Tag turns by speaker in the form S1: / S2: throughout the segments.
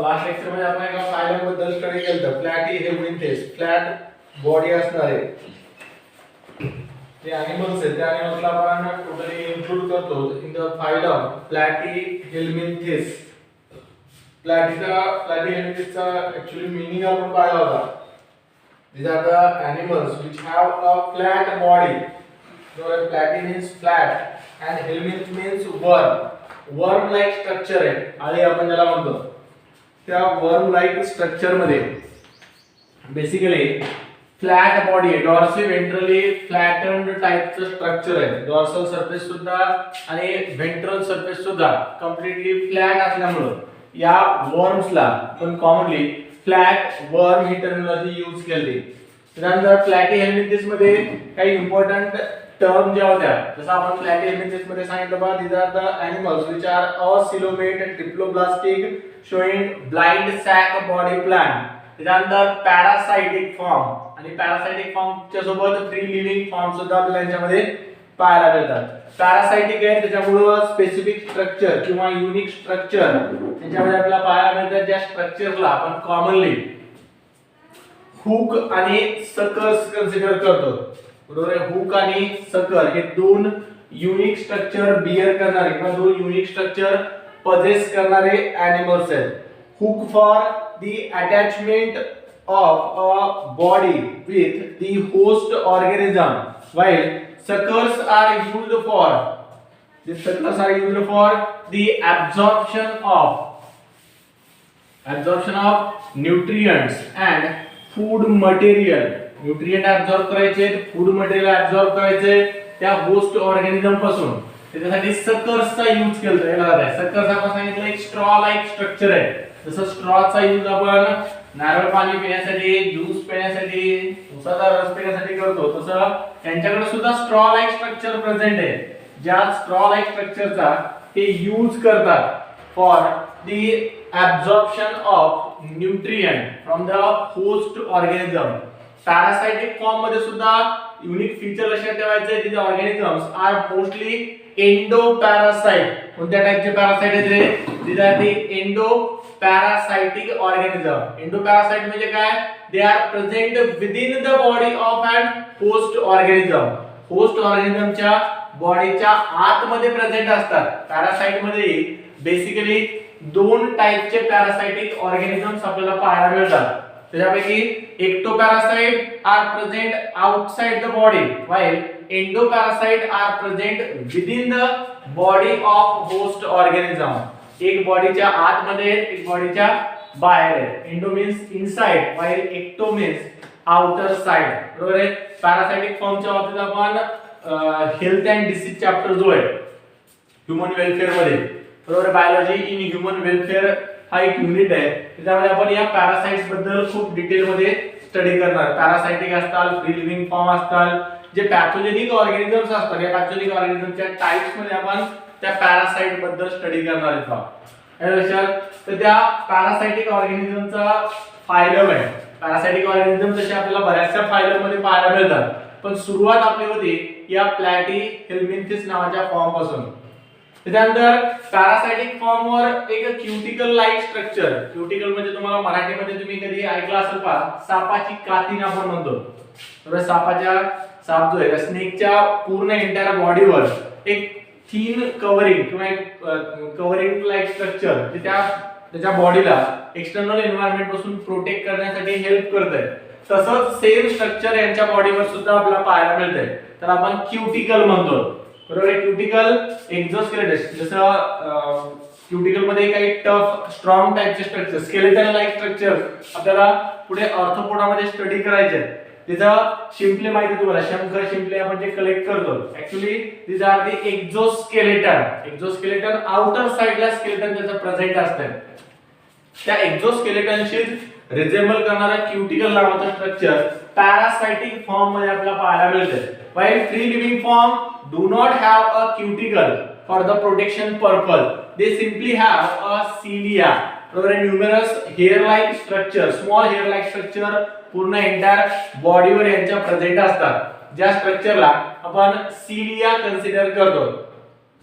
S1: Last lecture मध्ये आपण एका फायलम बद्दल स्टडी केलं, प्लॅटी हेल्मिंथेस, फ्लॅट बॉडी असणारे जे ॲनिमल्स आहेत त्या ॲनिमल्सला आपण टोटली इन्क्लूड करतो in the phylum platyhelminthes. प्लॅटी हेल्मिंथेसचा ऍक्च्युअली मीनिंग आपण पाहिला होता. These are the animals which have a flat body. So platy means flat and helminth means worm. Worm like structure आहे, आळी आपण ज्याला म्हणतो. त्या worm like structure मध्ये बेसिकली फ्लॅट बॉडी आहे, डॉर्सी वेंट्रली फ्लॅटन्ड टाइपचं स्ट्रक्चर आहे. डॉर्सल सरफेस सुद्धा आणि वेंट्रल सरफेस सुद्धा कम्प्लीटली फ्लॅट असल्यामुळे या वर्म्सला पण कॉमनली फ्लॅट वर्म ही टर्मिनॉलॉजी यूज केली. त्यानंतर प्लॅटी हेल्मिंथेस मध्ये काही इम्पॉर्टंट टर्म ज्या होत्या, जसं आपण प्लॅटी हेल्मिंथेस मध्ये सांगितलं बघा, these are the animals which are acoelomate triploblastic showing blind sac body plan. त्यानंतर पॅरासाइटिक फॉर्म आणि पॅरासाइटिक फॉर्मच्या सोबत फ्री लिव्हिंग फॉर्म सुद्धा आपल्याला यांच्यामध्ये पाहायला मिळतात. पॅरासाइटिक आहे त्याच्यामुळे स्पेसिफिक स्ट्रक्चर किंवा युनिक स्ट्रक्चर त्याच्यामध्ये आपल्याला पाहायला मिळतात, ज्या स्ट्रक्चरला आपण कॉमनली हुक आणि सकर्स कन्सिडर करतो. बरोबर आहे, हुक आणि सकर हे दोन युनिक स्ट्रक्चर बियर करणारे किंवा दोन युनिक स्ट्रक्चर पजेस करणारे ॲनिमल्स आहेत. Hook for the attachment of a body with the host organism, while suckers are used for the absorption of nutrients and food material. Nutrient absorb करायचे, food material absorb करायचे त्या host organism पासून. त्याच्यासाठी सकर्सचा use केला जात आहे. Suckers आपण सांगितलं एक स्ट्रॉ लाइक स्ट्रक्चर आहे. जसं स्ट्रॉचा यूज आपण नारळ पाणी पिण्यासाठी, ज्यूस पिण्यासाठी, उसाचा रस पिण्यासाठी करतो, तसं त्यांच्याकडे सुद्धा स्ट्रॉ लाइक स्ट्रक्चर प्रेझेंट आहे. ज्या स्ट्रॉ लाइक स्ट्रक्चरचा ते यूज करतात for the absorption of nutrient from the host organism. पॅरासाइटिक form मध्ये सुद्धा युनिक फीचर लक्षात ठेवायचे, तिथे ऑर्गॅनिझम्स आर मोस्टली एंडोपॅरासाइट. कोणत्या टाइपचे पॅरासाइट आहेत रे? these are the endoparaasitic organism. Endoparaasite म्हणजे काय? they are present within the body of an host organism. Host ऑर्गॅनिझमच्या बॉडीच्या आतमध्ये प्रेझेंट असतात. पॅरासाइट मध्ये बेसिकली दोन टाइपचे पॅरासाइटिक ऑर्गॅनिझम्स आपल्याला पाहायला मिळतात. त्याच्यापैकी ectoparasite are present outside the body, while endoparasite are present within the body of host organism. एक बॉडीच्या आतमध्ये, एक बॉडीच्या बाहेर आहे. Endo means inside, while ecto means outer side. बरोबर आहे. पॅरासाइटिक फॉर्मच्या बाबतीत आपण हेल्थ अँड डिसीज चॅप्टर जो आहे ह्यूमन वेलफेअर मध्ये, बरोबर, बायोलॉजी इन ह्यूमन वेलफेअर हा एक युनिट आहे. त्याच्यामध्ये आपण या पॅरासाइट्स बद्दल खूप डिटेल मध्ये स्टडी करणार. पॅरासाइटिक असतात, फ्री लिव्हिंग फॉर्म असतात, जे पॅथोजेनिक ऑर्गॅनिझम्स असतात. या पॅथोजेनिक ऑर्गॅनिझमच्या टाइप्स मध्ये आपण त्या पॅरासाइट बद्दल स्टडी करणार आहोत. तर त्या पॅरासाइटिक ऑर्गॅनिझमचा फायलम आहे. पॅरासाइटिक ऑर्गॅनिझम तसे आपल्याला बऱ्याचशा फायलम मध्ये पाहायला मिळतात, पण सुरुवात आपली होती या प्लॅटी हेल्मिंथेस नावाच्या फॉर्म पासून. त्यानंतर पॅरासाइटिक फॉर्म वर एक क्युटिकल लाइक स्ट्रक्चर. क्युटिकल म्हणजे तुम्हाला मराठीमध्ये तुम्ही कधी ऐकला असेल पहा, सापाची कातीन आपण म्हणतो. तर साप जो आहे स्नेकच्या पूर्ण एंटायर बॉडीवर एक थीन कव्हरिंग किंवा एक कव्हरिंग लाइक स्ट्रक्चर जे त्याच्या बॉडीला एक्सटर्नल एन्व्हायरमेंट पासून प्रोटेक्ट करण्यासाठी हेल्प करत आहे. तसंच सेम स्ट्रक्चर यांच्या बॉडीवर सुद्धा आपल्याला पाहायला मिळतंय. तर आपण क्युटिकल म्हणतो. बरोबर आहे. क्युटिकल एक्झोस्केलेटन, जसं क्युटिकल मध्ये काही टफ स्ट्रॉंग टाइपचे स्ट्रक्चर, स्केलेटन लाइक स्ट्रक्चर आपल्याला पुढे ऑर्थोपोडामध्ये स्टडी करायचे. तिथं शिंपले माहिती तुम्हाला, शंकर शिंपले आपण जे कलेक्ट करतो, actually these are the exoskeleton. Exoskeleton outer साइडला स्केलेटन त्याचं प्रेझेंट असतं. त्या एक्झोस्केलेटनशी रिझेंबल करणारा क्युटिकल नावाचा स्ट्रक्चर पॅरासाइटिक फॉर्म मध्ये आपल्याला पाहायला मिळते. while free living form do not have a cuticle for the protection purpose, they simply have a cilia. numerous hair like structure, small hair like structure पूर्ण एंटायर बॉडीवर यांच्या प्रेझेंट असतात. ज्या स्ट्रक्चरला आपण सिलिया कन्सिडर करतो.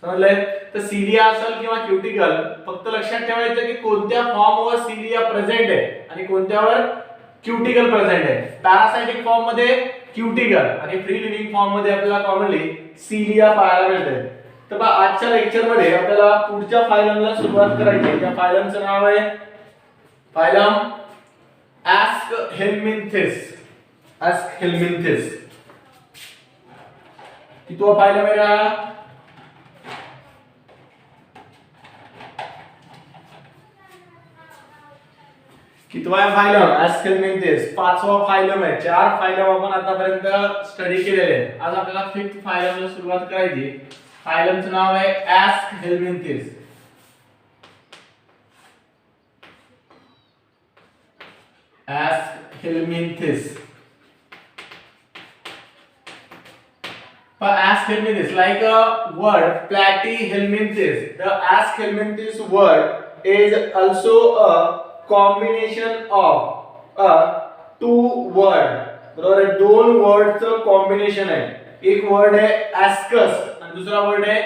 S1: समजलंय? तर सिलिया असेल किंवा cuticle, फक्त लक्षात ठेवायचं की कोणत्या फॉर्मवर सिलिया प्रेझेंट आहे आणि कोणत्यावर क्युटिकल प्रेझेंट आहे. पॅरासाइटिक फॉर्म मध्ये क्युटिकल आणि फ्री लिव्हिंग फॉर्म मध्ये आपल्याला कॉमनली सिलिया पाहायला मिळते. तर बघा आजच्या लेक्चर मध्ये आपल्याला पुढच्या फायलमला सुरुवात करायची. त्या फायलमचं नाव आहे फायलम ॲस्कहेल्मिंथिस. ॲस्कहेल्मिंथिस कितवा फायलम आहे का? कितवा फायलम? ॲस्कहेल्मिंथिस. पाचवा फायलम आहे. 4 फायलम आपण आतापर्यंत स्टडी केलेले आहेत. आज आपल्याला 5th फायलमला सुरुवात करायची. फायलमचं नाव आहे ॲस्कहेल्मिंथिस. ॲस्कहेल्मिंथिस. ॲस्कहेल्मिंथिस like a word platyhelminthes. The ॲस्कहेल्मिंथिस word is also a combination of a two word. बरोबर आहे, दोन वर्डचं कॉम्बिनेशन आहे. एक वर्ड आहे ॲस्कस आणि दुसरा वर्ड आहे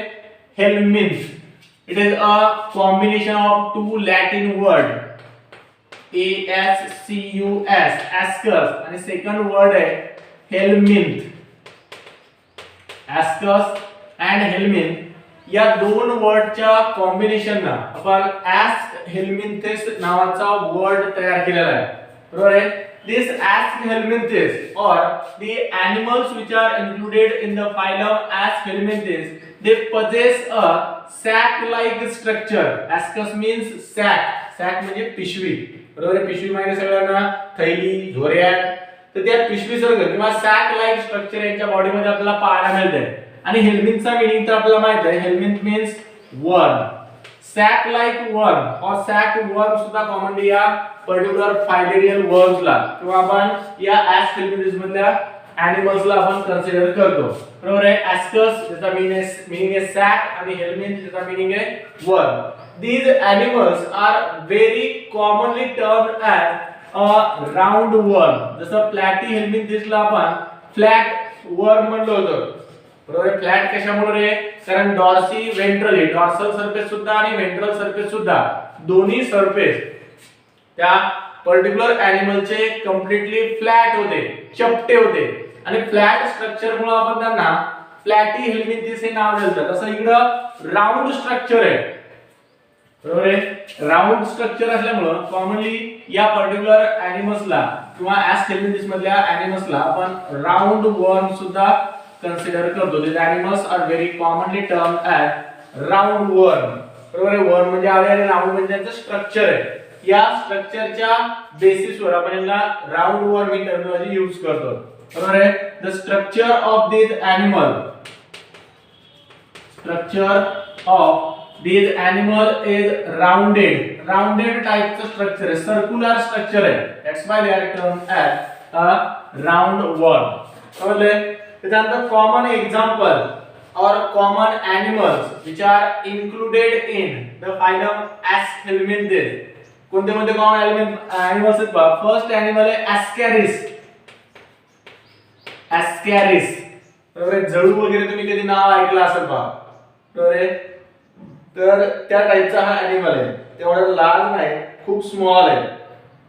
S1: helminth. It is a combination of two Latin word ASCUS ascus आणि सेकंड वर्ड आहे हेल्मिंथ. ॲस्कस अँड हेल्मिंथ या दोन वर्डच्या कॉम्बिनेशनला आपण ॲस्कहेल्मिंथिस नावाचा वर्ड तयार केलेला आहे. बरोबर आहे. This ॲस्कहेल्मिंथिस or the animals which are included in the phylum ॲस्कहेल्miinthes, they possess a sac-like structure. Ascus means sac. sac म्हणजे पिशवी. बरोबर आहे. पिशवी म्हणजे सगळ्यांना थैली, झोऱ्याट. तर त्या पिशवीसारखं किंवा सॅक लाईक स्ट्रक्चर यांच्या बॉडीमध्ये आपल्याला पाहायला मिळते. आणि हेल्मिंथचा मीनिंग तर आपल्याला माहित आहे. हेल्मिंथ मीन्स वर्म. सॅक लाईक वर्म और सॅक वर्म सुद्धा कॉमनली या पर्टिक्युलर फायलेरियल वर्म्सला किंवा आपण या ॲस्कहेल्मिंथिस मधल्या एनिमल्सला आपण कन्सिडर करतो. बरोबर आहे. ॲस्कस ज्याचा मीनिंग आहे सॅक आणि हेल्मिंथ ज्याचा मीनिंग आहे वर्म. These animals are very commonly termed as a round worm. जसं प्लॅटीहेल्मिंथिसला आपण फ्लॅट वर्म म्हणलं होतं. बरोबर आहे. फ्लॅट कशामुळे रे? कारण डॉर्सी वेंट्रली, डॉर्सल सरफेस सुद्धा आणि वेंट्रल सरफेस सुद्धा दोन्ही सरफेस त्या पर्टिक्युलर एनिमलचे कंप्लीटली फ्लॅट होते, चपटे होते आणि फ्लॅट स्ट्रक्चर मुळे आपण त्यांना प्लॅटीहेल्मिंथिस हे नाव दिलं. तसं इकडं राऊंड स्ट्रक्चर आहे. बरोबर आहे. राऊंड स्ट्रक्चर असल्यामुळे कॉमनली या पर्टिक्युलर एनिमल्सला किंवा ॲस्कहेल्मिंथिस मधल्या एनिमल्सला आपण राऊंड वर्म सुद्धा कन्सिडर करतो. These animals are very commonly termed as round worm. बरोबर आहे. वर्म म्हणजे आले आणि राऊंड म्हणजे त्यांचं स्ट्रक्चर आहे. या स्ट्रक्चरच्या बेसिसवर आपण यांना राऊंड वर्म ही टर्मिनॉलॉजी यूज करतो. बरोबर आहे. The structure of this animal, structure of This animal is rounded. Rounded type चं स्ट्रक्चर आहे, सर्क्युलर स्ट्रक्चर आहे. That's why they are termed as a round worm. समजले? त्यानंतर common example or common animals which are included in the phylum ॲस्कहेल्मिंथिस. कोणते common animals आहेत पहा. First animal आहे Ascaris. Ascaris. बरोबर आहे. जळू वगैरे तुम्ही कधी नाव ऐकलं असेल पहा. बरोबर आहे. तर त्या टाइपचा हा एनिमल आहे. तेवढा लार्ज नाही, खूप स्मॉल आहे.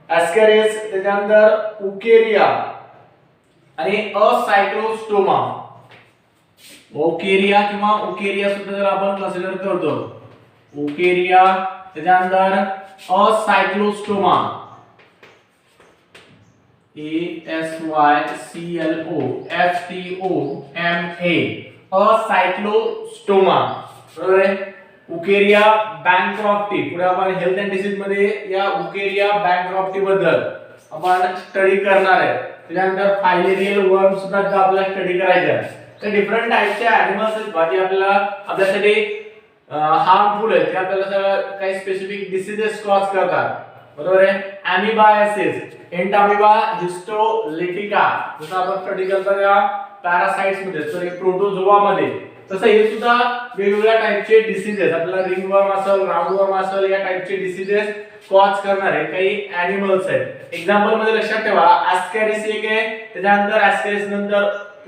S1: ॲस्कॅरिस. त्याच्यानंतर उकेरिया आणि असायक्लोस्टोमा. ओकेरिया किंवा उकेरिया सुद्धा जर आपण कन्सिडर करतो. उकेरिया. त्याच्यानंतर असायक्लोस्टोमा. ASYCLOSTOMA. असायक्लोस्टोमा. बरोबर आहे. उकेरिया बँक्रॉफ्टी. पुढे आपण हेल्थ अँड डिसीज मध्ये या उकेरिया बँक्रॉफ्टी बद्दल आपण स्टडी करणार आहे. त्यानंतर फायलेरियल वर्म सुद्धा आपल्याला स्टडी करायचे आहे. तर डिफरंट टाइपच्या एनिमल्स आहेत जे आपल्यासाठी हार्मफुल आहेत. ते आपल्याला काही स्पेसिफिक डिसीजेस कॉज करतात. बरोबर आहे. अॅमिबायसिस, एंटामिबा हिस्टोलिटिका जसं आपण स्टडी करतो या पॅरासाइट्स मध्ये, सॉरी प्रोटोझोआ मध्ये. तसं हे सुद्धा वेगवेगळ्या टाइपचे डिसीजेस आपल्याला रिंगवर्म असेल, राऊंडवर्म असेल या टाइपचे डिसीजेस कॉज करणारे काही एनिमल्स आहेत. एक्झाम्पल मध्ये लक्षात ठेवा ॲस्कॅरिस एक आहे. त्याच्यानंतर ॲस्कॅरिस नंतर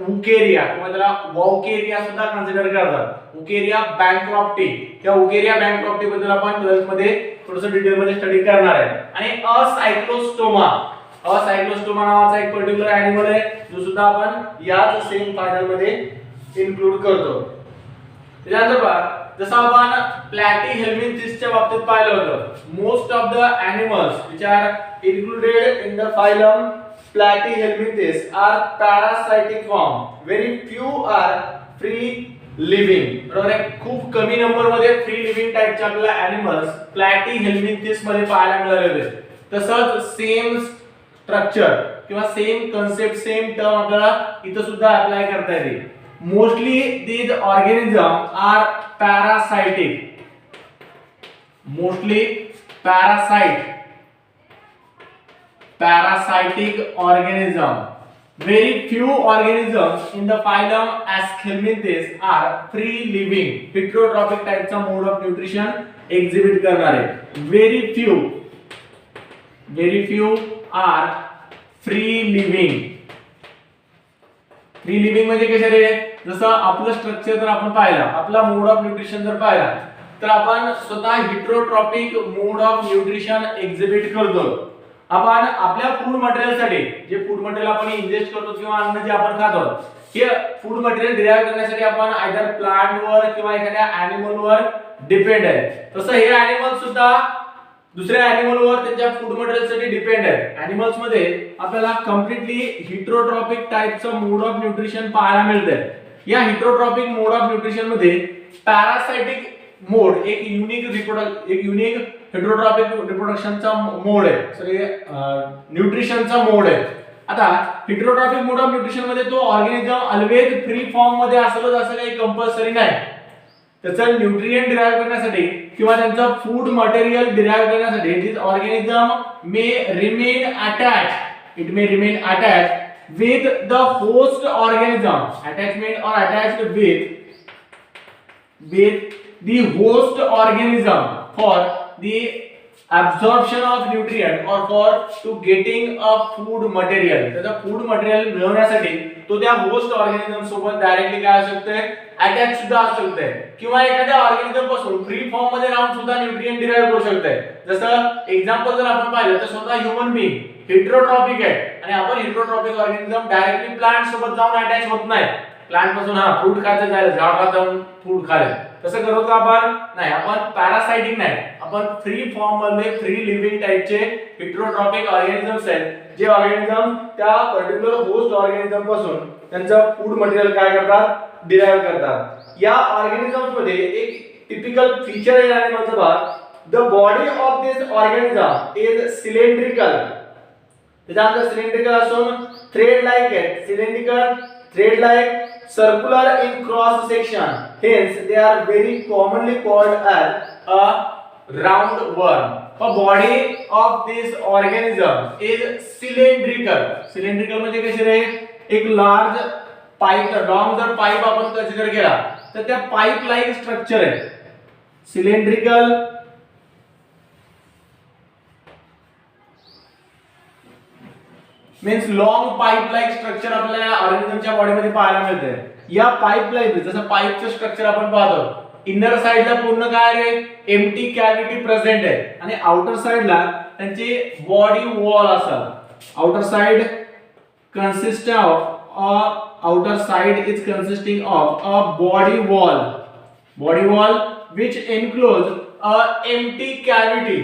S1: उकेरिया किंवा त्याला वॉकेरिया सुद्धा कन्सिडर करतात. उकेरिया बँक्रॉप्टी. या उकेरिया बँक्रॉप्टी बद्दल आपण 12th मध्ये थोडंसं डिटेल मध्ये स्टडी करणार आहे. आणि असायक्लोस्टोमा नावाचा एक पर्टिक्युलर ॲनिमल आहे जो सुद्धा आपण याच सेम फायनल मध्ये इन्क्लूड करतो. त्यानंतर पहा, जसं आपण प्लॅटीहेल्मिंथिसच्या बाबतीत पाहिलं होतं, most of the animals which are included in the phylum Platyhelminthes are parasitic form. Very few are free living. बरोबर आहे. खूप कमी नंबर मध्ये फ्री लिव्हिंग टाइपचे आपल्याला ॲनिमल्स प्लॅटीहेल्मिंथिस मध्ये पाहायला मिळाले होते. तसंच सेम स्ट्रक्चर किंवा सेम कन्सेप्ट सेम टर्म आपल्याला इथं सुद्धा अप्लाय करता येते. Mostly these organisms are parasitic. Mostly parasitic organism. Very few organisms in the phylum Aschelminthes are free living. Heterotrophic type चा mode of nutrition exhibit करणारे. Very few are free living. Free living म्हणजे कसे रे, जसं आपलं structure जर आपण पाहिला, आपला मोड ऑफ न्यूट्रिशन जर पाहिला, तर आपण स्वतः heterotrophic mode of nutrition exhibit करतो. आपण आपल्या फूड मटेरियलसाठी जे फूड मटेरियल आपण इंजेस्ट करतो किंवा अन्न जे आपण खातो, हे फूड मटेरियल डिराइव्ह करण्यासाठी आपण आयदर प्लांट वर किंवा एखाद्या ॲनिमल वर डिपेंड आहे. तसं हे ॲनिमल सुद्धा दुसऱ्या ॲनिमल वर त्यांच्या फूड मटेरियल साठी डिपेंड आहे. ॲनिमल्स मध्ये आपल्याला कम्प्लिटली हिट्रोट्रॉपिक टाइपचं मोड ऑफ न्यूट्रिशन पाहायला मिळतंय. या हिट्रोट्रॉपिक मोड ऑफ न्यूट्रिशन मध्ये पॅरासाइटिक मोड एक युनिक हेटेरोट्रॉपिक रिप्रोडक्शनचा मोड आहे, सॉरी न्यूट्रिशनचा मोड आहे. आता हेटेरोट्रॉपिक मोड ऑफ न्यूट्रिशन मध्ये तो ऑर्गॅनिझम ऑलवेज फ्री फॉर्म मध्ये असलच असं काही कंपल्सरी नाही. त्याचं न्यूट्रिएंट डिराइव्ह करण्यासाठी किंवा त्यांचं फूड मटेरियल डिराइव्ह करण्यासाठी this organism may remain attached with the host organism. Attachment or attached with the host organism for the absorption of nutrient or for to getting a food material. त्याचा food material मिळवण्यासाठी तो त्या host organism सोबत directly काय असू शकते, attach सुद्धा असू शकते किंवा एखाद्या ऑर्गॅनिझम पासून फ्री फॉर्म मध्ये राहून सुद्धा न्यूट्रिएंट डिराइव्ह करू शकते. जसं एक्झाम्पल जर आपण पाहिलं तर स्वतः ह्यूमन बीइंग हेटेरोट्रॉपिक आहे आणि आपण हेटेरोट्रॉपिक ऑर्गॅनिझम डायरेक्टली प्लांट सोबत जाऊन अटॅच होत नाही. प्लांट पासून फ्रूट खायचं जायला झाडाला जाऊन फ्रूट खायला तसं करतो का आपण नाही. आपण पॅरासाइटिक नाही, आपण फ्री फॉर्म मध्ये फ्री लिव्हिंग टाइपचे हेटेरोट्रॉपिक ऑर्गॅनिझम्स आहेत जे ऑर्गॅनिझम त्या पर्टिक्युलर होस्ट ऑर्गॅनिझम पासून त्यांचं फूड मटेरियल काय करतात, डिराइव्ह करतात. या ऑर्गॅनिझम्स मध्ये एक टिपिकल फीचर आहे ॲनिमलचं भाग, the body of this organism is cylindrical. त्याच्यानंतर सिलेंड्रिकल असून थ्रेड लाइक आहे, cylindrical thread like circular in cross section, hence they are very commonly called as a roundworm. The body of this organism is cylindrical. Cylindrical म्हणजे कसे रे, एक large pipe, long जर pipe आपण consider केला तर त्या pipe like structure आहे. Cylindrical means long pipe like structure आपल्याला ऑर्गॅनिझमच्या बॉडीमध्ये पाहायला मिळते. या पाइप लाइक जसं पाइपचं स्ट्रक्चर आपण पाहतो, इनर साइडला पूर्ण काय रे, एम्प्टी कॅव्हिटी प्रेझेंट आहे आणि आउटर साइडला त्यांची बॉडी वॉल असतात. Outer side consisting of a body wall which enclose a empty cavity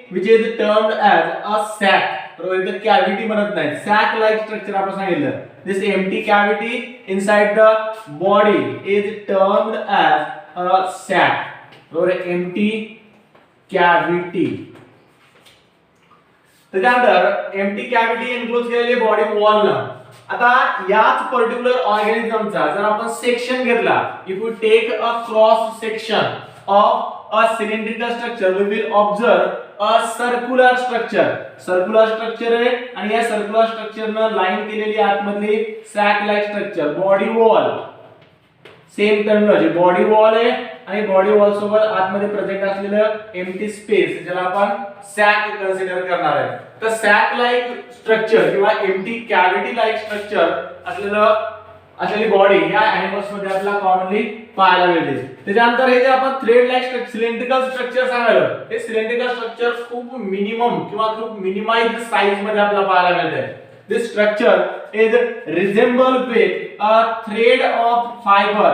S1: which is termed as a sac. बरोबर, इथे कॅव्हिटी म्हणत नाही, सॅक लाइक स्ट्रक्चर आपण सांगितलं. This empty cavity inside the body is termed as a sac. बरोबर, empty cavity. त्यानंतर empty cavity enclose केलेली body wall ना. आता याच पर्टिक्युलर ऑर्गॅनिझमचा जर आपण सेक्शन घेतला, if we take a cross section of a cylindrical structure, we will observe a circular structure आहे आणि या सर्क्युलर स्ट्रक्चरनं लाईन केलेली आतमधली sac like structure, body wall. Same terminology, body wall आहे आणि बॉडी वॉल सोबत आतमध्ये प्रेझेंट असलेलं एम्प्टी स्पेस ज्याला आपण सॅक कन्सिडर करणार आहे. तर सॅक लाइक स्ट्रक्चर किंवा एम्प्टी कॅव्हिटी लाइक स्ट्रक्चर असलेलं असलेली बॉडी या एनिमल्स मध्ये आपल्याला कॉमनली पाहायला मिळते. त्याच्यानंतर हे जे आपण थ्रेड लाईक सिलेंड्रिकल स्ट्रक्चर सांगायला, हे सिलेंड्रिकल स्ट्रक्चर खूप मिनिमम किंवा खूप मिनिमाइज्ड साइज मध्ये आपल्याला पाहायला मिळते. This structure is resemble with a thread of fibre.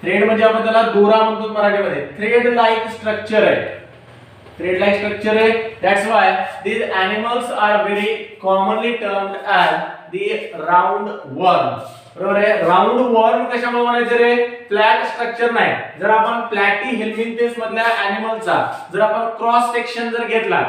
S1: Thread म्हणजे आपण त्याला दोरा म्हणतो मराठीमध्ये. थ्रेड लाईक स्ट्रक्चर आहे, थ्रेड लाईक स्ट्रक्चर आहे. That's why these animals are very commonly termed as the round worm. बरोबर आहे. राऊंड वर्म कशामुळे म्हणायचं रे? फ्लॅट स्ट्रक्चर नाही. जर आपण प्लॅटी हेल्मिंथेस मधल्या एनिमलचा जर आपण क्रॉस सेक्शन जर घेतला,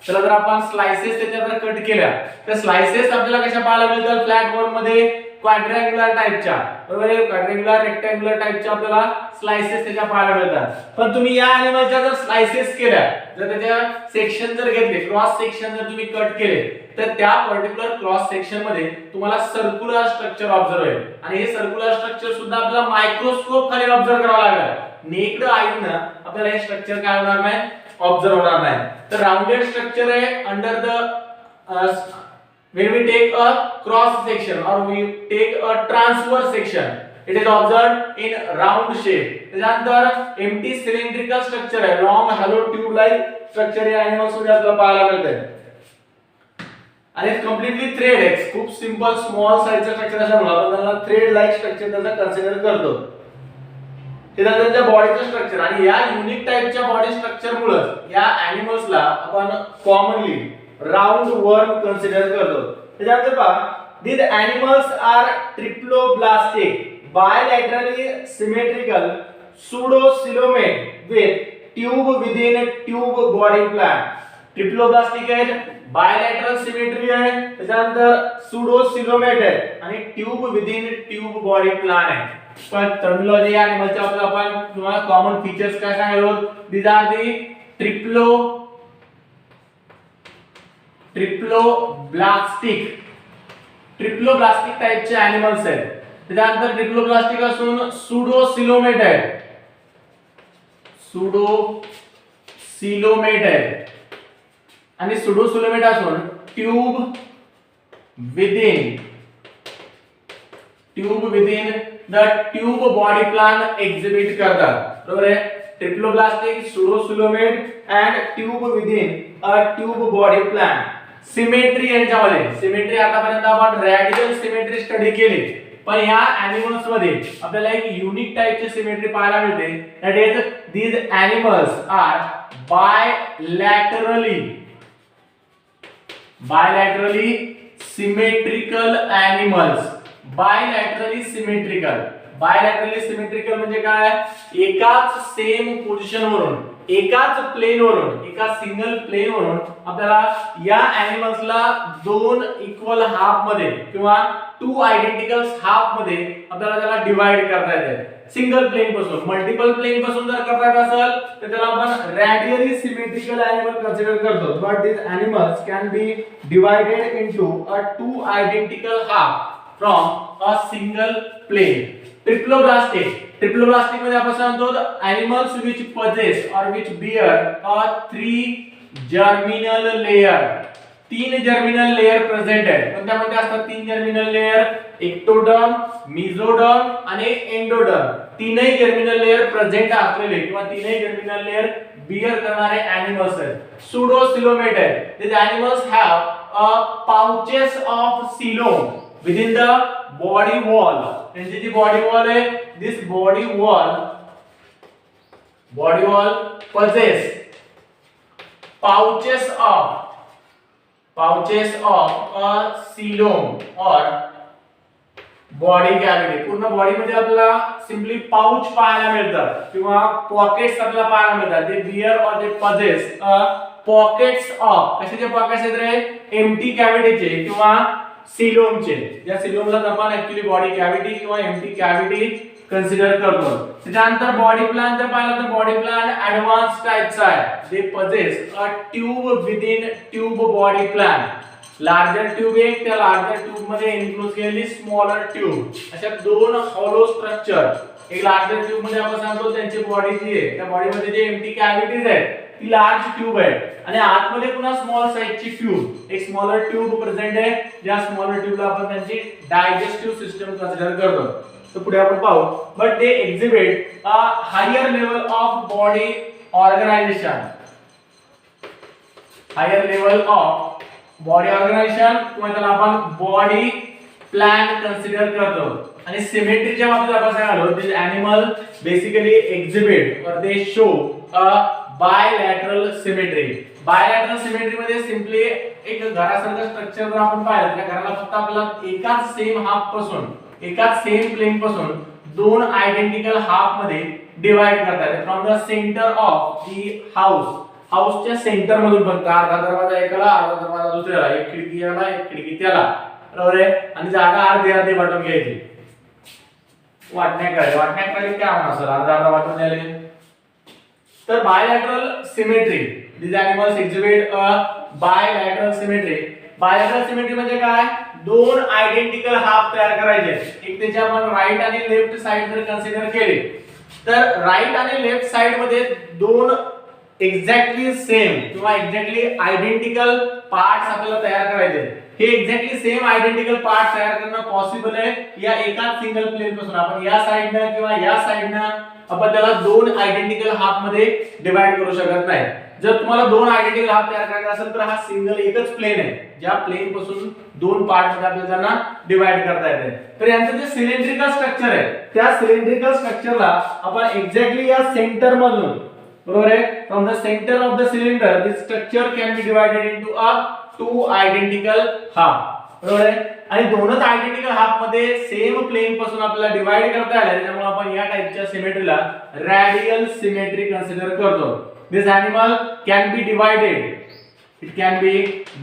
S1: तर जर आपण स्लाइसेस त्याच्या जर कट केल्या, तर स्लाइसेस आपल्याला कशा पाहायला मिळतात फ्लॅट वर्म मध्ये? क्वाड्रँग्युलर टाइपच्या. बरोबर आहे. क्वाड्रँग्युलर रेक्टँग्युलर टाइपच्या आपल्याला स्लाइसेस त्याच्या पाहायला मिळतात. पण तुम्ही या एनिमलच्या जर स्लाइसेस केल्या, जर त्याच्या सेक्शन जर घेतले, क्रॉस सेक्शन जर तुम्ही कट केले, तर त्या पर्टिक्युलर क्रॉस सेक्शन मध्ये तुम्हाला सर्क्युलर स्ट्रक्चर ऑब्झर्व होईल. आणि हे सर्क्युलर स्ट्रक्चर सुद्धा आपल्याला मायक्रोस्कोप खाली ऑब्झर्व करावं लागेल. नेक्ड आईने आपल्याला हे स्ट्रक्चर काय होणार नाही? ऑब्झर्व होणार नाही. तर राउंडेड स्ट्रक्चर आहे under the when we take a cross section or we take a transverse section, it is observed in round shape. त्यानंतर empty cylindrical structure आहे, long hollow tube like structure या animals मध्ये आपल्याला पाहायला मिळते. आणि completely thread आहे, खूप सिंपल स्मॉल साइजचं स्ट्रक्चर असल्यामुळे आपण त्याला थ्रेड लाईक स्ट्रक्चर त्याचा कन्सिडर करतो. हे त्यांच्या बॉडीचं स्ट्रक्चर. आणि या युनिक टाइपच्या बॉडी स्ट्रक्चरमुळे या एनिमल्सला आपण कॉमनली राउंड वर्म कन्सिडर करतो. त्याच्यानंतर पहा, these animals are triploblastic, bilaterally symmetrical, pseudocoelomate with tube within tube body plan. Triploblastic आहे, बायलॅटरल सिमेट्री आहे, त्याच्यानंतर pseudocoelomate आहे आणि tube within tube body plan आहे. पण टर्मिनॉलॉजी या एनिमलच्या आपण किंवा कॉमन फीचर्स काय सांगितलो? these are the ट्रिप्लोब्लास्टिक टाइपचे एनिमल्स आहेत. त्यानंतर ट्रिप्लोब्लास्टिक असून pseudocoelomate आहे, pseudocoelomate आहे आणि pseudocoelomate असून tube within the tube body plan exhibit करतात. बरोबर आहे. Triploblastic, pseudocoelomate and tube within a tube body plan. Symmetry यांच्यामध्ये, सिमेट्री आतापर्यंत आपण रॅडियल सिमेट्री स्टडी केली, पण ह्या एनिमल्स मध्ये आपल्याला एक युनिक टाइपची सिमेट्री पाहायला मिळते. That is these animals are bilaterally symmetrical animals. Bilaterally symmetrical म्हणजे काय? एकाच सेम पोझिशन वरून, एकाच प्लेन वरून, एका सिंगल प्लेन वरून आपल्याला या एनिमल्सला दोन इक्वल हाफ मध्ये किंवा टू आयडेंटिकल हाफ मध्ये आपल्याला त्याला डिवाइड करता येते. सिंगल प्लेन पासून मल्टिपल प्लेन पासून जर करता येत असेल तर त्याला आपण रॅडियली सिमेट्रिकल एनिमल कन्सिडर करतो. But these animals can be divided into a two identical half from a single plane. Triploblastic मध्ये आपण सांगतो animals which possess or which bear a three germinal layer. तीन जर्मिनल लेयर प्रेझेंट आहेत. पण त्यामध्ये असतात तीन जर्मिनल लेयर, एक्टोडर्म, मेसोडर्म आणि एंडोडर्म. तीनही जर्मिनल लेयर प्रेझेंट असलेले किंवा तीनही जर्मिनल लेयर बियर करणारे एनिमल्स आहेत. pseudocoelomate आहेत. These animals have pouches of coelom within the body wall. त्यांची जी बॉडी वॉल आहे, this body wall possess pouches of a coelom or body cavity. पूर्ण body मध्ये आपल्याला सिंपली पाउच पाहायला मिळतात किंवा पॉकेट्स आपल्याला पाहायला मिळतात. ते बियर और ते पजेस पॉकेट्स ऑफ, कशाचे पॉकेट्स आहेत रे? एम्प्टी कॅव्हिटीचे किंवा सिलोमचे. या सिलोमला आपण ऍक्च्युअली बॉडी कॅव्हिटी किंवा एम्प्टी कॅव्हिटी कन्सिडर करतो. त्यानंतर बॉडी प्लान जर पाहिलं तर बॉडी प्लान ऍडव्हान्स टाइपचा आहे. They possess a tube within tube body plan. Larger tube एक, त्या लार्जर ट्यूब मध्ये इन्क्लूड केलेली स्मॉलर ट्यूब, अशा दोन हॉलो स्ट्रक्चर. एक लार्जर ट्यूब मध्ये आपण सांगतो त्यांची बॉडी जी आहे, त्या बॉडी मध्ये जे एम्प्टी कॅव्हिटीज आहेत ती लार्ज ट्यूब आहे आणि आतमध्ये पुन्हा स्मॉल साइजची ट्यूब, एक स्मॉलर ट्यूब प्रेझेंट आहे, ज्या स्मॉलर ट्यूबला आपण त्यांची डायजेस्टिव्ह सिस्टम कन्सिडर करतो. तर पुढे आपण पाहू. But they exhibit a higher level of body organisation, higher level of body organisation किंवा त्याला आपण बॉडी प्लॅन कन्सिडर करतो. आणि सिमेट्रीच्या बाबतीत आपण सांगालो दिस एनिमल बेसिकली एक्झिबिट और दे शो अ बायलॅटरल सिमेट्री. बायलॅटरल सिमेट्री मध्ये सिंपली एक घरासारखं स्ट्रक्चर जर आपण पाहिलं त्या घराला फक्त आपल्याला एकाच सेम हाफ पासून, एकाच सेम प्लेन पासून दोन आयडेंटिकल हाफ मध्ये डिवाइड करता येते. From the centre of the house, हाऊसच्या सेंटर मधून फक्त अर्धा दरवाजा एकाला, अर्धा दरवाजा दुसऱ्याला, एक खिडकी याला, एक खिडकी त्याला, बरोबर आहे. आणि जागा अर्धी अर्धी वाटून घ्यायची. वाटण्याकडे काय होणार सर, अर्धा अर्धा वाटून द्यायला. तर bilateral symmetry, these animals exhibit a bilateral symmetry. Bilateral symmetry म्हणजे काय, दोन आयडेंटिकल हाफ तयार करायचे. एक त्याच्या आपण राईट आणि लेफ्ट साइड जर कन्सिडर केले तर राईट आणि लेफ्ट साइड मध्ये दोन एक्झॅक्टली सेम किंवा एक्झॅक्टली आयडेंटिकल पार्ट्स आपल्याला तयार करायचे. हे एक्झॅक्टली सेम आयडेंटिकल पार्ट तयार करणं पॉसिबल आहे या एकाच सिंगल प्लेन पासून. आपण या साइडनं किंवा या साइडनं आपण त्याला दोन आयडेंटिकल हाफ मध्ये डिवाइड करू शकत नाही. जर तुम्हाला दोन आयडेंटिकल हाफ तयार करायचे असेल तर हा सिंगल एकच प्लेन आहे, ज्या प्लेन पासून दोन पार्ट मध्ये आपल्याला त्यांना डिवाइड करता येते. तर यांचं जे सिलेंड्रिकल स्ट्रक्चर आहे त्या सिलेंड्रिकल स्ट्रक्चरला आपण एक्झॅक्टली या सेंटर मधून, बरोबर आहे, from the centre of the cylinder this structure can be divided into a two identical half, बरोबर आहे. आणि दोनच आयडेंटिकल हाफ मध्ये सेम प्लेन पासून आपल्याला डिवाइड करता आले, त्यामुळे आपण या टाइपच्या सिमेट्रीला रॅडियल सिमेट्री कन्सिडर करतो. This animal can be divided, it can be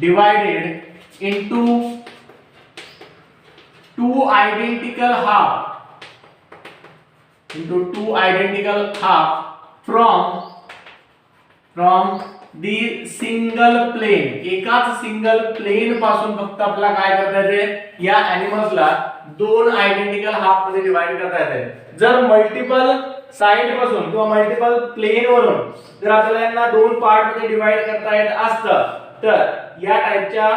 S1: divided into two identical half, into two identical half from the single plane. एकाच सिंगल प्लेन पासून फक्त आपल्याला काय करता येते, या एनिमल्सला दोन आयडेंटिकल हाफ मध्ये डिवाइड करता येते. जर मल्टिपल साइड पासून किंवा मल्टिपल प्लेन वरून जर आपल्याला यांना दोन पार्ट मध्ये डिवाइड करता येत असतं तर या टाइपच्या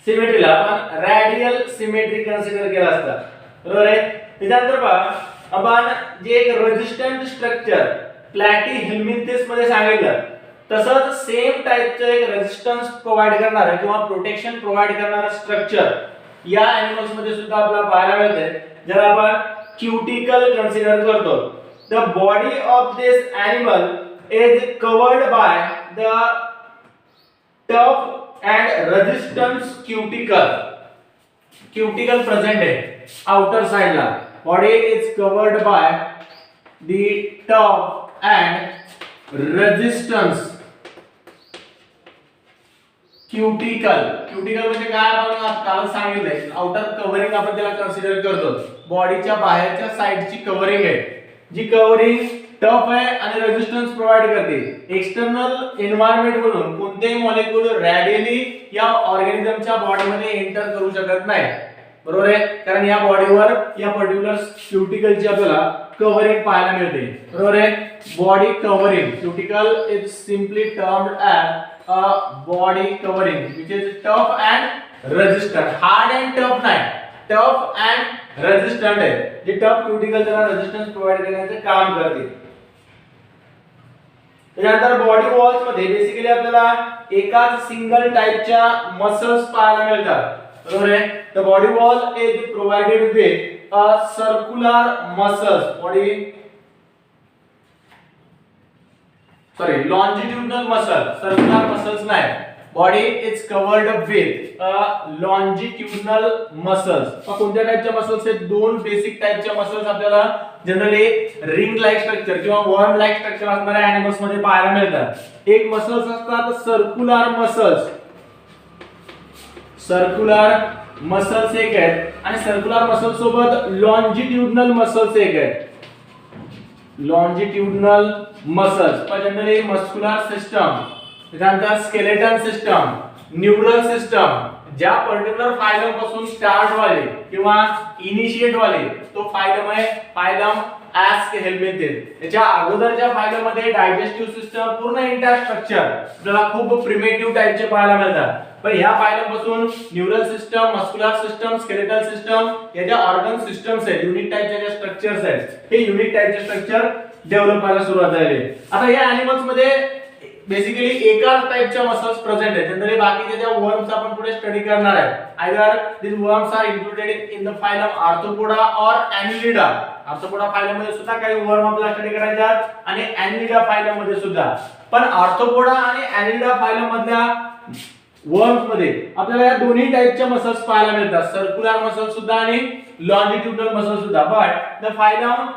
S1: सिमेट्रीला आपण रॅडियल सिमेट्री कन्सिडर केलं असतं, बरोबर आहे. त्यानंतर पहा आपण जे एक रेजिस्टंट स्ट्रक्चर प्लॅटीहेल्मिंथेस मध्ये सांगितलं तसंच सेम टाइपचं एक रेजिस्टन्स प्रोव्हाइड करणारं किंवा प्रोटेक्शन प्रोव्हाइड करणारं स्ट्रक्चर या एनिमल्स मध्ये सुद्धा आपल्याला पाहायला मिळते, ज्याला आपण क्युटिकल कन्सिडर करतो. The body of this animal is covered by the tough and resistance cuticle. Cuticle present है outer side ला. Body is covered by the tough and resistance cuticle. Cuticle म्हणजे काय, आपण काल सांगितलंय आउटर कव्हरिंग आपण त्याला कन्सिडर करतो. बॉडीच्या बाहेरच्या साइडची कव्हरिंग आहे, जी कव्हरिंग टफ आहे आणि रेजिस्टन्स प्रोव्हाइड करते. एक्सटर्नल एन्व्हायरमेंट मधून कोणतेही मॉलिक्यूल रॅडियली या ऑर्गॅनिझमच्या बॉडीमध्ये एंटर करू शकत नाही, बरोबर आहे. कारण या बॉडीवर या पर्टिक्युलर क्युटिकलची आपल्याला कव्हरिंग पाहायला मिळते, बरोबर आहे. Body covering, cuticle is simply termed as a body covering which is tough and resistant. hard and tough नाही, tough and resistant आहे. जे tough cuticle त्याला रेजिस्टन्स प्रोव्हाइड करण्याचे काम करते. त्यानंतर बॉडी वॉल्स मध्ये बेसिकली आपल्याला एकाच सिंगल टाइपच्या मसल्स पाहायला मिळतात, बरोबर आहे. The body wall is provided with a circular muscles, longitudinal muscle, circular muscles नाही. Body is covered with a longitudinal muscles. कोणत्या टाइपच्या मसल्स आहेत, दोन बेसिक टाइपच्या मसल्स आपल्याला जनरली रिंग लाइक स्ट्रक्चर किंवा वर्म लाइक स्ट्रक्चर असणाऱ्या एनिमल्स मध्ये पाहायला मिळतात. एक मसल्स असतात सर्क्युलर मसल्स, सर्क्युलर मसल्स एक आहेत आणि सर्क्युलर मसल्स सोबत लॉन्जिट्युडिनल मसल्स एक आहेत. Longitudinal muscles generally muscular system, त्यानंतर स्केलेटन सिस्टम, न्यूरल सिस्टम, ज्या पर्टिक्युलर फायलम पासून स्टार्ट वाले किंवा इनिशिएट वाले तो फायलम आहे, फायलम ऍस्क हेल्मेंथेस. याच्या अगोदरच्या फायलमध्ये डायजेस्टिव्ह सिस्टम पूर्ण एंटायर स्ट्रक्चर आपल्याला खूप प्रिमिटिव्ह टाइपचे पाहायला मिळतात. पण ह्या फायलपासून neural system, muscular system, skeletal system या ज्या ऑर्गन सिस्टम्स आहेत, युनिक टाइपचे जे स्ट्रक्चर्स आहेत, हे युनिक टाइपचे स्ट्रक्चर डेव्हलप व्हायला सुरुवात झाली. आता या एनिमल्स मध्ये बेसिकली एकाच टाइपच्या मसल्स प्रेझेंट आहेत. जनरली बाकीचे ज्या वर्म्स आपण पुढे स्टडी करणार आहे, either this worms are included in the phylum Arthropoda और एनिलिडा. आर्थ्रोपोडा फायलम मध्ये सुद्धा काही वर्म आपल्याला स्टडी करायचे आहेत आणि एनिलिडा फायलम मध्ये सुद्धा. पण आर्थ्रोपोडा आणि एनिलिडा फायलम मधल्या वर्म्स मध्ये आपल्याला या दोन्ही टाइपच्या मसल्स पाहायला मिळतात, सर्क्युलर मसल्स सुद्धा आणि लॉन्जिट्युडनल मसल्स सुद्धा. But the phylum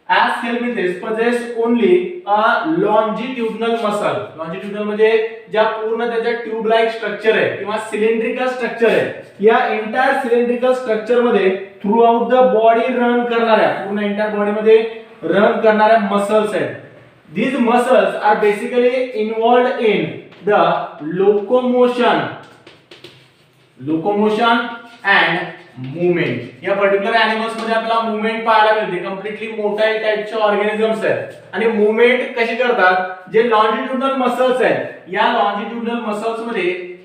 S1: aschelminthes possess only a longitudinal muscle. longitudinal म्हणजे ज्या पूर्ण त्याच्या ट्यूब लाइक स्ट्रक्चर आहे किंवा सिलेंड्रिकल स्ट्रक्चर आहे, या एंटायर सिलेंड्रिकल स्ट्रक्चर मध्ये through out the body run करणाऱ्या, पूर्ण एंटायर बॉडी मध्ये रन करणाऱ्या मसल्स आहेत. these muscles are basically involved in the locomotion and movement. या पर्टिक्युलर एनिमल्स मध्ये आपल्याला मूवमेंट पाहायला मिळते. कम्प्लीटली मोटाईल टाइपचे ऑर्गॅनिझम्स आहेत आणि मूवमेंट कशी करतात, जे लॉन्जिट्युडनल मसल्स आहेत, या लॉन्जिट्युडनल मसल्स मध्ये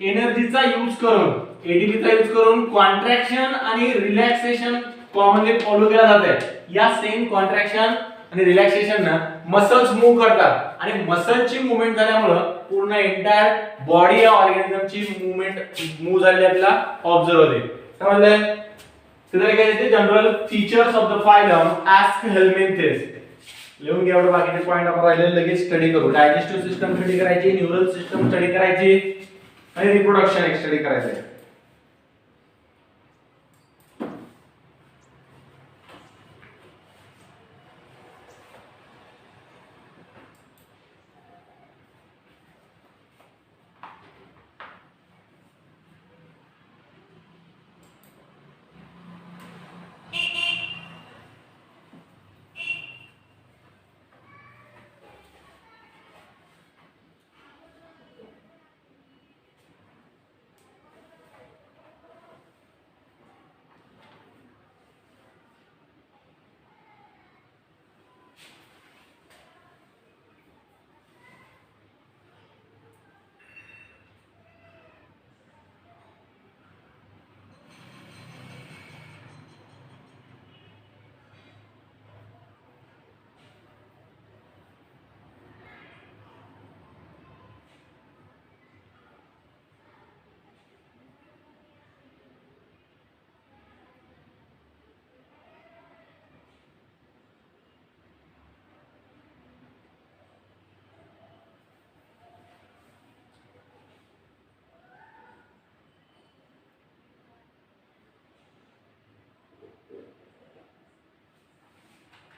S1: एनर्जीचा यूज करून, एटीपीचा यूज करून कॉन्ट्रॅक्शन आणि रिलॅक्सेशन कॉमनली फॉलो केला जाते. या सेम कॉन्ट्रॅक्शन आणि रिलॅक्सेशन ना मसल्स मूव्ह करतात आणि मसलची मूवमेंट झाल्यामुळे पूर्ण एंटायर बॉडी या ऑर्गॅनिझमची मूवमेंट मूव्ह झालेली आपल्याला ऑब्झर्व होते. समजलंय? तर काय येते general features of the phylum aschelminthes. लिहून घ्या, एवढे बाकीचे पॉइंट आपण राहिलेले लगेच स्टडी करू. डायजेस्टिव्ह सिस्टम स्टडी करायची, न्यूरल सिस्टम स्टडी करायची आणि रिप्रोडक्शन एक स्टडी करायचं आहे.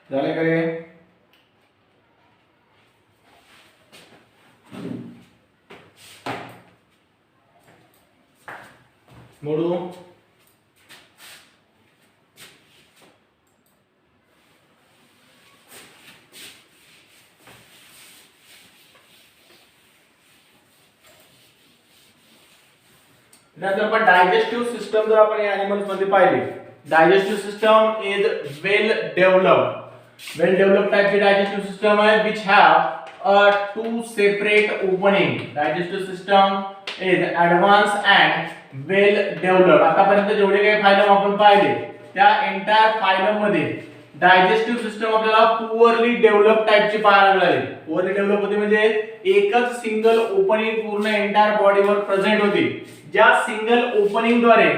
S1: झाले का रे? मोडू. नंतर आपण डायजेस्टिव्ह सिस्टम जर आपण या एनिमल्स मध्ये पाहिले, digestive system is well developed. well developed type of digestive system है which have two separate opening. Digestive system is advanced and well developed. आतापर्यंत जेवढे काही फायलम आपण पाहिले त्या एंटायर फायलम मध्ये डायजेस्टिव्ह सिस्टम आपल्याला पुअरली डेव्हलप टाइपची पाहायला मिळाली. पुअरली डेव्हलप होती म्हणजे एकच सिंगल ओपनिंग पूर्ण एंटायर बॉडीवर प्रेझेंट होती, ज्या सिंगल ओपनिंग द्वारे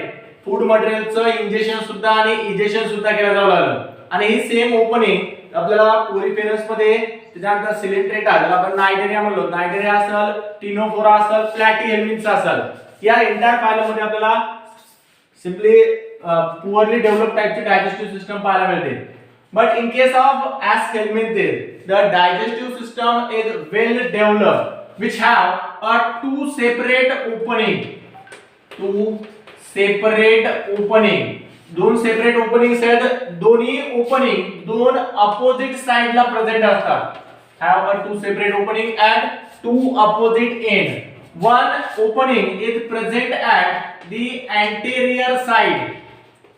S1: फूड मटेरियलचं इंजेक्शन सुद्धा आणि इजेक्शन सुद्धा केलं जाऊ लागलं. आणि ही सेम ओपनिंग आपल्याला पोरिफेरस मध्ये, त्यानंतर सिलेंट्रेटा ज्याला आपण नायडेरिया म्हणलो, नायडेरिया असेल, टिनोफोरा असेल, प्लॅटीहेल्मिन्थ असेल, या एंटायर फायलम मध्ये आपल्याला सिम्पली पुअरली डेव्हलप टाइपची डायजेस्टिव्ह सिस्टम पाहायला मिळते. But in case of aschelminthes the digestive system is well developed which have a two separate opening. दोन सेपरेट ओपनिंग्स आहेत, दोन्ही ओपनिंग दोन अपोजिट साइडला प्रेझेंट असतात. have a two separate opening at two opposite end. One opening is present at the anterior side.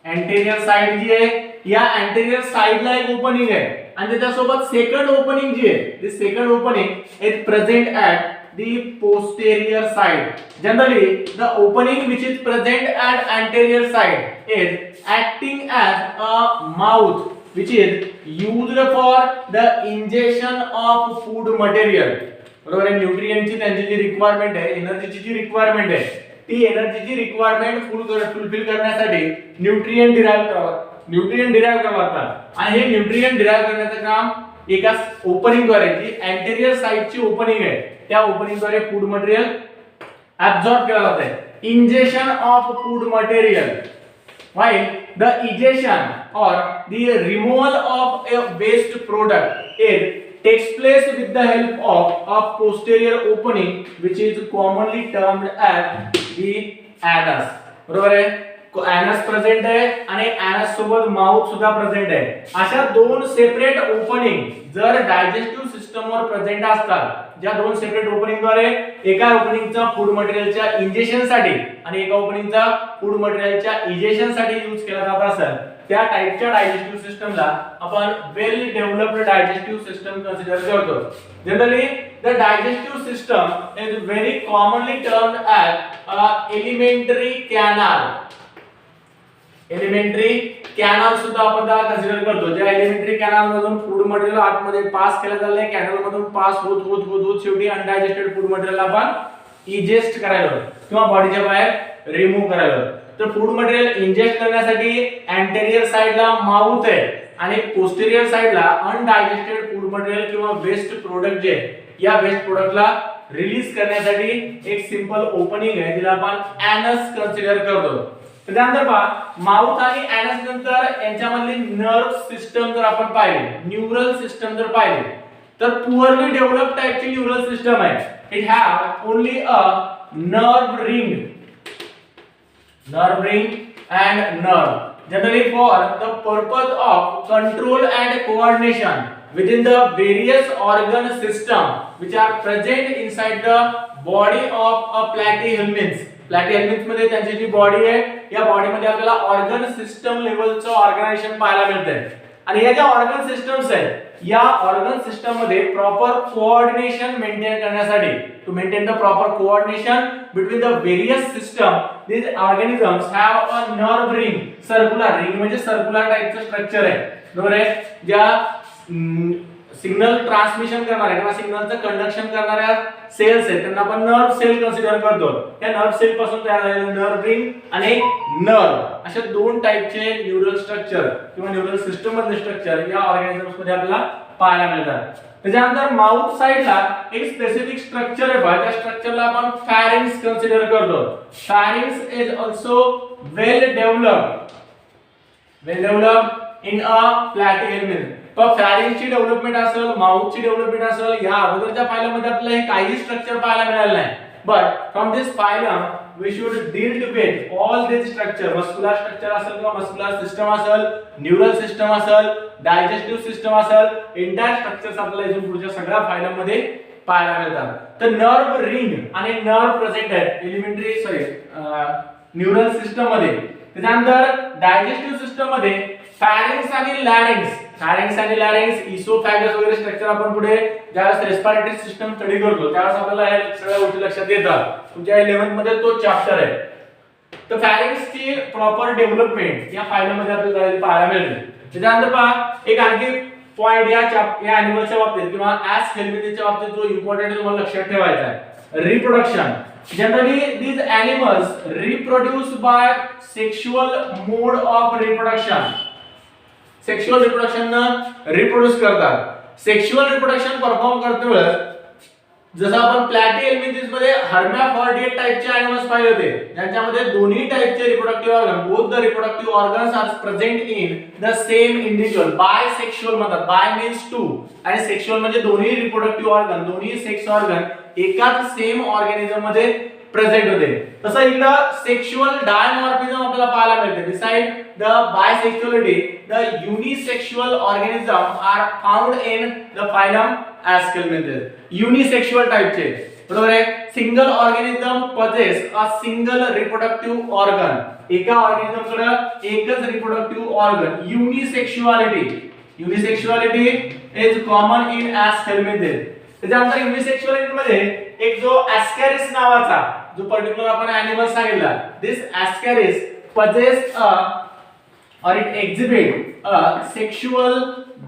S1: anterior side जी आहे या anterior साइडला एक ओपनिंग आहे आणि त्याच्यासोबत सेकंड ओपनिंग जी आहे ती second opening is present at the posterior side. Generally, the opening which is present at anterior side is acting as a mouth which is used for the ingestion of food material. बरोबर आहे. न्यूट्रिएंटची त्यांची जी requirement आहे, एनर्जीची जी requirement आहे, ती एनर्जीची requirement fulfil करण्यासाठी nutrient derive करतात आणि हे न्यूट्रिएंट डिराइव्ह करण्याचं काम एका ओपनिंग द्वारे जी अँटेरियर साइडची ओपनिंग आहे त्या ओपनिंग द्वारे फूड मटेरियल ऍब्सॉर्ब केलं जातं. Injection of food material while the egestion or the removal of a waste product it takes place with the help of a posterior opening which is commonly termed as the anus. बरोबर आहे. एनस present आहे आणि एनस सोबत mouth सुद्धा present आहे. अशा दोन सेपरेट ओपनिंग जर डायजेस्टिव्ह सिस्टमवर प्रेझेंट असतात, ज्या दोन सेपरेट ओपनिंग द्वारे एका ओपनिंगचा फूड मटेरियलच्या इंजेक्शन साठी आणि एका ओपनिंगचा फूड मटेरियलच्या इजेक्शन साठी यूज केला जात असेल, त्या टाइपच्या डायजेस्टिव्ह सिस्टमला आपण वेल डेव्हलप्ड डायजेस्टिव्ह सिस्टम कन्सिडर करतो. Generally the digestive system is very commonly termed as elementary canal. Elementary canal सुद्धा आपण त्याला कन्सिडर करतो. ज्या एलिमेंटरी कॅनल मधून फूड मटेरियल आतमध्ये पास केलं चाललंय, कॅनल मधून पास होत शेवटी अनडायजेस्टेड फूड मटेरियल आपण इजेस्ट करायला किंवा बॉडीच्या बाहेर रिमूव्ह करायला. तर फूड मटेरियल इंजेस्ट करण्यासाठी अँटेरियर साइडला माउथ आहे आणि पोस्टेरियर साइडला अनडायजेस्टेड फूड मटेरियल किंवा वेस्ट प्रोडक्ट जे या वेस्ट प्रोडक्टला रिलीज करण्यासाठी एक सिंपल ओपनिंग आहे जिला आपण एनस कन्सिडर करतो. त्यानंतर पहा माउथ आणि एनस नंतर यांच्यामधली नर्व सिस्टम जर आपण पाहिले, न्यूरल सिस्टम जर पाहिले तर पुअरली डेव्हलप्ड टाइपची न्यूरल सिस्टम आहे. It have only a nerve ring and nerve generally for the purpose of control and coordination within the various organ system which are present inside the body of a platyhelminth. प्लॅटीहेल्मिन्थ मध्ये त्यांची जी body आहे या body मध्ये आपल्याला organ system लेवलचं organisation पाहायला मिळते आणि या ज्या ऑर्गन सिस्टम्स आहेत या ऑर्गन सिस्टम मध्ये प्रॉपर कोऑर्डिनेशन मेंटेन करण्यासाठी to maintain the proper coordination between the various system these organisms have a nerve ring. Circular ring म्हणजे सर्क्युलर टाइपचं स्ट्रक्चर आहे. बरोबर आहे. ज्या सिग्नल ट्रान्समिशन करणाऱ्या किंवा सिग्नलचं कंडक्शन करणाऱ्या सेल्स आहेत त्यांना आपण नर्व सेल कन्सिडर करतो. त्या नर्व सेल पासून तयार झालेले नर्व रिंग आणि नर्व अशा दोन टाइपचे न्यूरल स्ट्रक्चर किंवा न्यूरल सिस्टम मधले स्ट्रक्चर या ऑर्गॅनिझम्स मध्ये आपल्याला पाहायला मिळतात. त्याच्यानंतर माउथ साइडला एक स्पेसिफिक स्ट्रक्चर आहे बघा, त्या स्ट्रक्चरला आपण फॅरिंक्स कन्सिडर करतो. Pharynx is also well developed in a platyhelminth. पण फॅरिंगची डेव्हलपमेंट असेल, माउथची डेव्हलपमेंट असेल, या अगोदरच्या फायलमध्ये आपल्याला हे काही स्ट्रक्चर पाहायला मिळालं नाही. But from this phylum we should deal with all this structure. Muscular structure असेल किंवा मस्क्युलर सिस्टम असेल, न्यूरल सिस्टम असेल, डायजेस्टिव्ह सिस्टम असेल, एंटायर स्ट्रक्चर्स आपल्याला इथून पुढच्या सगळ्या फायलम मध्ये पाहायला मिळतात. तर नर्व रिंग आणि नर्व प्रेझेंट आहेत एलिमेंटरी न्यूरल सिस्टम मध्ये. त्यानंतर डायजेस्टिव्ह सिस्टम मध्ये फॅरिंक्स आणि लॅरिंक्स इसोफॅगस वगैरे स्ट्रक्चर आपण पुढे ज्यावेळेस रेस्पिरेटरी सिस्टम स्टडी करतो त्यावेळेस आपल्याला हे सगळ्या गोष्टी लक्षात येतात. तुमच्या 11th मध्ये तो चॅप्टर आहे. तर फॅरिंक्सची प्रॉपर डेव्हलपमेंट या फायलमध्ये आपल्याला पाहायला मिळते. त्यानंतर पहा एक आणखी पॉइंट या ॲनिमलच्या बाबतीत किंवा ऍस हेल्मिथच्या बाबतीत जो इम्पॉर्टंट तुम्हाला लक्षात ठेवायचा आहे, reproduction. Generally these animals reproduce by sexual mode of reproduction. Sexual reproduction reproduce करतात. सेक्शुअल रिप्रोडक्शन परफॉर्म करते वेळेस जसं आपण प्लॅटीहेल्मिन्थ्स मध्ये हर्मॅफ्रॉडिएट टाइपचे एनिमल्स पाहिले होते ज्यांच्यामध्ये दोन्ही टाइपचे reproductive organ both the reproductive organs are present in the same individual. Bisexual म्हणतात. बाय मीन्स टू आणि सेक्शुअल म्हणजे दोन्ही रिप्रोडक्टिव्ह ऑर्गन दोन्ही सेक्स ऑर्गन एकाच सेम ऑर्गॅनिझम मध्ये प्रेझेंट होते. तसं इकडं सेक्शुअल डायमॉर्फिझम आपल्याला पाहायला मिळते. Beside the bisexuality the unisexual organism are found in the phylum aschelminthes. Unisexual टाइपचे बरोबर आहे. Single organism possess a single reproductive organ, एका ऑर्गॅनिझम कडे एकच reproductive organ. Unisexuality is common in aschelminthes. त्याच्यानंतर युनिसेक्सुअलिटी मध्ये एक जो ॲस्कॅरिस नावाचा जो पर्टिक्युलर आपण ॲनिमल सांगितला, this ascaris possess a or it exhibit a sexual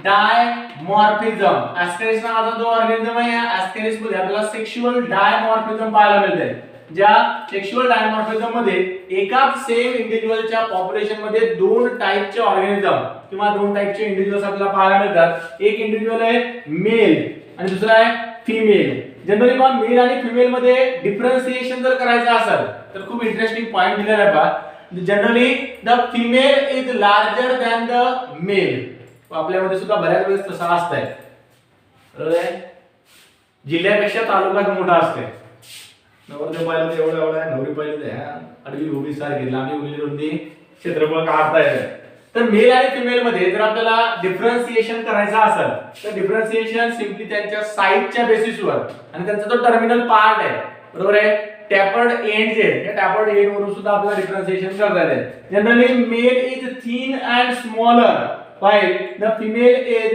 S1: dimorphism. Ascaris नावाचा जो ऑर्गॅनिझम आहे, या Ascaris मध्ये आपल्याला सेक्शुअल डायमॉर्फिझम पाहायला मिळते. ज्या सेक्शुअल डायमॉर्फिझम मध्ये एकाच सेम इंडिव्हिज्युअलच्या पॉप्युलेशन मध्ये दोन टाइपचे ऑर्गॅनिझम किंवा दोन टाइपचे इंडिव्हिज्युअल्स आपल्याला पाहायला मिळतात. एक इंडिव्हिज्युअल आहे मेल आणि दुसरा आहे फिमेल. जनरली पण मेल आणि फिमेल मध्ये डिफरन्शिएशन जर करायचं असेल तर खूप इंटरेस्टिंग पॉइंट दिलेला आहे पहा. Generally the female is larger than the male. आपल्यामध्ये सुद्धा बऱ्याच वेळेस तसं असतंय. बरोबर आहे. जिल्ह्यापेक्षा तालुका मोठा असते. नवरदेव पाहिलं तर एवढं एवढं आहे, नवरी पाहिलं तर अडवी उभी सारखी लांबी उभी रुंदी क्षेत्रफळ काढता येतं. तर मेल आणि फिमेल मध्ये जर आपल्याला डिफरन्शिएशन करायचं असेल तर डिफरन्शिएशन सिम्पली त्यांच्या साईजच्या बेसिसवर आणि त्यांचा जो टर्मिनल पार्ट आहे, बरोबर आहे, टॅपर्ड एंड जे या टॅपर्ड एंड वरून सुद्धा आपल्याला डिफरन्शिएशन करता येते. Generally male is thin and smaller while the female is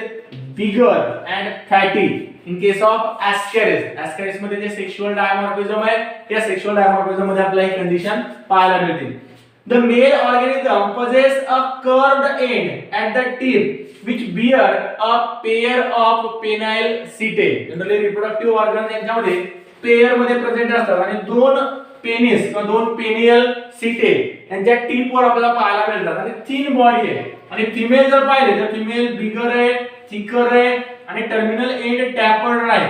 S1: bigger and fatty in case of Ascaris. Ascaris मध्ये जे सेक्शुअल डायमॉर्फिझम आहे त्या सेक्शुअल डायमॉर्फिझम मध्ये आपल्याला ही कंडिशन पाहायला मिळते. The male organism possess a curved end at the tip which bear a pair of penile setae. Generally reproductive organs यांच्यामध्ये pair मध्ये प्रेझेंट असतात आणि दोन पेनिस किंवा दोन पेनियल सीटे यांच्या टिप वर आपल्याला पाहायला मिळतात आणि थिन बॉडी आहे. आणि फिमेल जर पाहिले तर फिमेल बिगर आहे, थिकर आहे आणि टर्मिनल एंड टॅपर्ड आहे.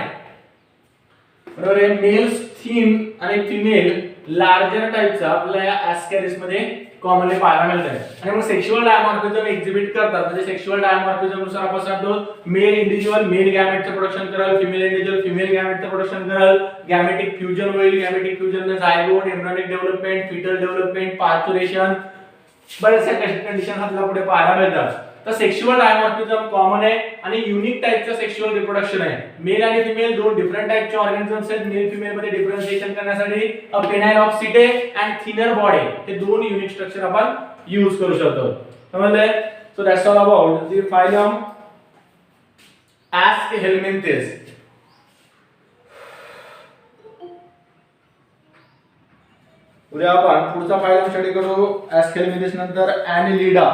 S1: बरोबर आहे. मेल्स थिन आणि फिमेल लार्जर टाइपचा आपल्याला या ॲस्कॅरिस मध्ये कॉमनली पाहायला मिळतात. आणि मग सेक्शुअल डायमॉर्फिझम एक्झिबिट करतात. म्हणजे सेक्शुअल डायमॉर्फिझम नुसार आपण सांगतो मेल इंडिव्हिज्युअल मेल गॅमेटचं प्रोडक्शन करेल, फिमेल इंडिव्हिज्युअल फिमेल गॅमेटचं प्रोडक्शन करेल, गॅमेटिक फ्युजन होईल, gametic fusion zygote, embryonic development, foetal development, parturition, बरेचशा कंडिशन आपल्याला पुढे पाहायला मिळतात. तर सेक्शुअल डायमॉर्फिझम कॉमन आहे आणि युनिक टाइपचं सेक्शुअल रिप्रोडक्शन आहे. मेल आणि फिमेल दोन डिफरंट टाइपचे ऑर्गॅनिझम्स आहेत. मेल फिमेल मध्ये डिफरन्शिएशन करण्यासाठी a penile of setae and thinner body हे दोन युनिक स्ट्रक्चर आपण यूज करू शकतो. समजले? So that's all about the phylum aschelminthes. उद्या आपण पुढचा फायलम स्टडी करू ॲस्केलिमिंथेस नंतर ॲनिलिडा.